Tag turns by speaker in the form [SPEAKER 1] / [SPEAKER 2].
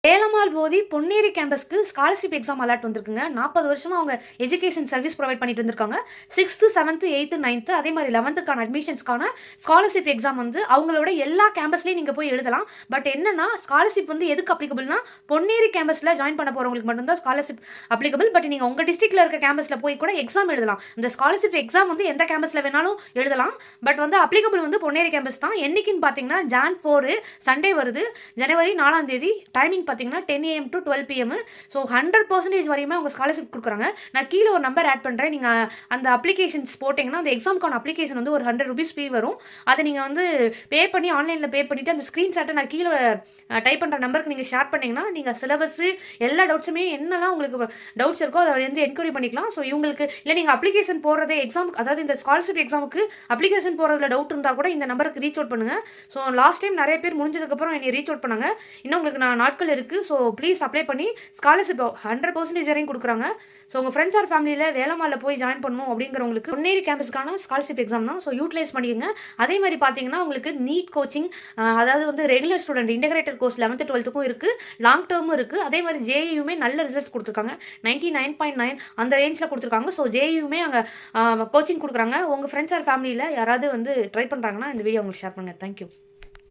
[SPEAKER 1] வேலம்மாள் போதி Ponneri கேம்பஸ்க்கு scholarship exam alert வந்திருக்குங்க. 40 வருஷமா அவங்க எஜுகேஷன் சர்வீஸ் ப்ரொவைட் பண்ணிட்டு இருந்திருக்காங்க. 6th, 7th, 8th, 9th அதே மாதிரி 11க்கான அட்மிஷன்ஸ்க்கான ஸ்காலர்ஷிப் எக்ஸாம் வந்து அவங்களோட எல்லா கேம்பஸ்லயும் நீங்க போய் எழுதலாம். பட் என்னன்னா ஸ்காலர்ஷிப் வந்து எதுக்கு அப்ளிகபிள்னா பொன்னேரி கேம்பஸ்ல ஜாயின் பண்ண போறவங்களுக்கு மட்டும்தான் ஸ்காலர்ஷிப் அப்ளிகபிள். பட் நீங்க உங்க டிஸ்ட்ரிக்ட்ல இருக்க கேம்பஸ்ல போய் கூட எக்ஸாம் எழுதலாம். இந்த ஸ்காலர்ஷிப் எக்ஸாம் வந்து எந்த கேம்பஸ்ல வேணாலும் எழுதலாம். பட் வந்து அப்ளிகபிள் வந்து பொன்னேரி கேம்பஸ் தான். என்னைக்குன்னு பாத்தீங்கன்னா Jan 4 சண்டே வருது, ஜனவரி 4ஆம் தேதி. டைமிங் பார்த்தீங்கன்னா 10 AM to 12 PM. ஸோ 100% வரையுமே அவங்க ஸ்காலர்ஷிப் கொடுக்குறாங்க. நான் கீழே ஒரு நம்பர் ஆட் பண்ணுறேன். நீங்கள் அந்த அப்ளிகேஷன்ஸ் போட்டிங்கன்னா அந்த எக்ஸாமுக்கான அப்ளிகேஷன் வந்து ஒரு 100 rupees ஃபீ வரும். அதை நீங்கள் வந்து பே பண்ணி ஆன்லைனில் பே பண்ணிவிட்டு அந்த ஸ்க்ரீன்ஷாட்டை நான் கீழே டைப் பண்ணுற நம்பருக்கு நீங்கள் ஷேர் பண்ணிங்கன்னா நீங்கள் சிலபஸ் எல்லா டவுட்ஸுமே என்னெல்லாம் உங்களுக்கு டவுட்ஸ் இருக்கோ அதை வந்து என்கொயரி பண்ணிக்கலாம். ஸோ இவங்களுக்கு இல்லை நீங்கள் அப்ளிகேஷன் போடுறதே எக்ஸாம், அதாவது இந்த ஸ்காலர்ஷிப் எக்ஸாமுக்கு அப்ளிகேஷன் போடுறதுல டவுட் இருந்தால் கூட இந்த நம்பருக்கு ரீச் அவுட் பண்ணுங்கள். ஸோ லாஸ்ட் டைம் நிறைய பேர் முடிஞ்சதுக்கப்புறம் என்னை ரீச் அவுட் பண்ணாங்க. இன்னும் உங்களுக்கு நாட்கள் இருக்குது. ஸோ ப்ளீஸ் அப்ளை பண்ணி ஸ்காலர்ஷிப் 100% வரையும் கொடுக்குறாங்க. ஸோ உங்கள் ஃப்ரெண்ட்ஸ் ஆர் ஃபேமிலியில் வேலம்மாளில் போய் ஜாயின் பண்ணணும் அப்படிங்கிறவங்களுக்கு பொன்னேரி கேம்பஸ்க்கான ஸ்காலர்ஷிப் எக்ஸாம் தான். ஸோ யூட்டிலைஸ் பண்ணிக்கோங்க. அதே மாதிரி பார்த்தீங்கன்னா உங்களுக்கு நீட் கோச்சிங், அதாவது வந்து regular student integrated course 11th 12th இருக்குது, லாங் டேர்மும் இருக்குது. அதே மாதிரி ஜேயுமே நல்ல ரிசல்ட்ஸ் கொடுத்துருக்காங்க. 99.9 அந்த ரேஞ்சில் கொடுத்துருக்காங்க. ஸோ ஜேயுமே அங்கே கோச்சிங் கொடுக்குறாங்க. உங்கள் ஃப்ரெண்ட்ஸ் ஆர் ஃபேமிலியில் யாராவது வந்து ட்ரை பண்ணுறாங்கன்னா இந்த வீடியோ உங்களுக்கு ஷேர் பண்ணுங்கள். தேங்க்யூ.